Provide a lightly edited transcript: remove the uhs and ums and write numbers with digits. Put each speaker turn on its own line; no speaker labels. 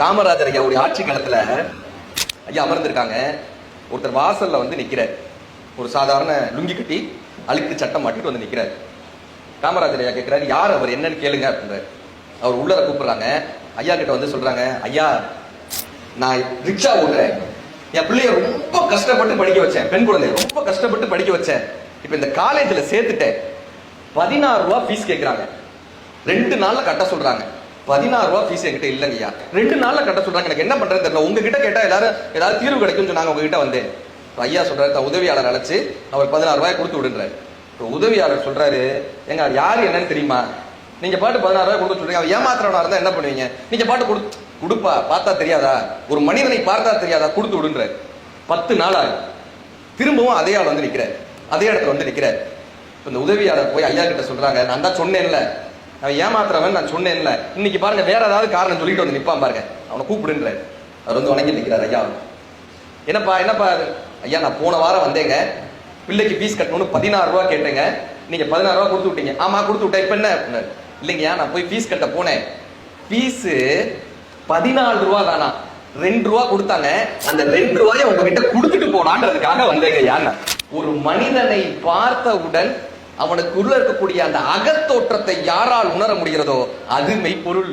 காமராஜர் ஐயாவுடைய ஆட்சி காலத்துல ஐயா அமர்ந்திருக்காங்க. ஒருத்தர் வாசல்ல வந்து நிக்கிறார். ஒரு சாதாரண லுங்கி கட்டி அழுக்கு சட்டம் மாட்டிட்டு வந்து நிக்கிறார். காமராஜர் ஐயா கேட்கிறாரு, யார் அவர், என்னன்னு கேளுங்க அப்படின்றாரு. அவர் உள்ளர கூப்பிடுறாங்க. ஐயா கிட்ட வந்து சொல்றாங்க, ஐயா நான் ரிக்ஷா ஓட்டுறேன், என் பிள்ளைய ரொம்ப கஷ்டப்பட்டு படிக்க வச்சேன், பெண் குழந்தை ரொம்ப கஷ்டப்பட்டு படிக்க வச்சேன், இப்ப இந்த காலேஜ்ல சேர்த்துட்டேன், 16 ரூபா ஃபீஸ் கேட்கிறாங்க, 2 நாள்ல கட்ட சொல்றாங்க. 16 ரூபா ஃபீஸ் என்கிட்ட இல்லைங்கய்யா, 2 நாள்ல கட்ட சொல்றாங்க, எனக்கு என்ன பண்றது தெரியல, உங்ககிட்ட கேட்டா எல்லாரும் ஏதாவது தீர்வு கிடைக்கும் சொன்னாங்க, உங்ககிட்ட வந்தேன். ஐயா சொல்றாரு, உதவியாளர் அழைச்சு அவர் 16 ரூபாய் கொடுத்து விடுன்றாரு. உதவியாளர் சொல்றாரு, எங்க யாரு என்னன்னு தெரியுமா, நீங்க பாட்டு 16 ரூபாய் கொடுக்க சொல்றீங்க, அவர் ஏமாத்திரவனா இருந்தா என்ன பண்ணுவீங்க, நீங்க பாட்டு கொடுப்பா, பார்த்தா தெரியாதா, ஒரு மனிதனை பார்த்தா தெரியாதா, கொடுத்து விடுன்றாரு. 10 நாள் ஆகும். திரும்பவும் அதே ஆள் வந்து நிக்கிறார், அதே இடத்துல வந்து நிக்கிறார். இந்த உதவியாளர் போய் ஐயா கிட்ட சொல்றாங்க, நான் தான் சொன்னேன்ல, அவன் ஏமாத்துறவன் நான் சொன்னேன்ல, இன்னைக்கு பாருங்க வேற ஏதாவது காரணம் சொல்லிட்டு வந்து நிப்பான் பாருங்க, அவனை கூப்பிடுன்றாரு. அவர் வந்து வணங்கி நிற்கிறார். ஐயா என்னப்பா ஐயா, நான் போன வாரம் வந்தேங்க, பிள்ளைக்கு ஃபீஸ் கட்டணும்னு 16 ரூபா கேட்டேங்க, நீங்க 16 ரூபா கொடுத்து விட்டீங்க. ஆமா கொடுத்து விட்டேன், இப்ப என்ன அப்படின்னாரு. இல்லைங்கய்யா நான் போய் ஃபீஸ் கட்ட போனேன், ஃபீஸ் 14 ரூபா தானா, 2 ரூபா கொடுத்தாங்க, அந்த 2 ரூபாயை உங்ககிட்ட கொடுத்துட்டு போனான்றதுக்காக வந்தேங்கய்யா. ஒரு மனிதனை பார்த்தவுடன் அவனுக்குள்ள இருக்கக்கூடிய அந்த அகத்தோற்றத்தை யாரால் உணர முடிகிறதோ அது மெய்ப்பொருள்.